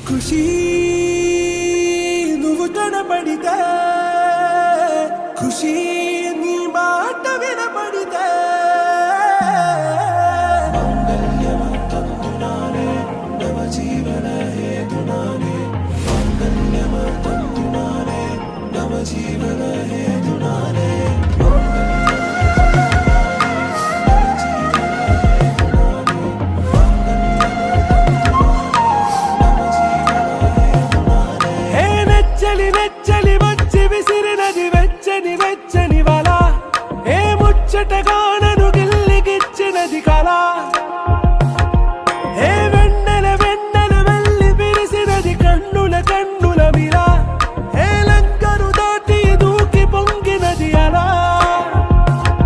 ఖుషి నువ్వు కనపడితే ఖుషి నీ మాట వినపడితే మంగళ్యమంతందునానే నవజీవన హేతునానే మంగళ్యమంతందునానే నవజీవన హేతునానే వెచ్చని వచ్చి విసిరినది వెచ్చని వెచ్చని వల ఏ ముచ్చటగా నన్ను గిల్లిగిచ్చినది కళ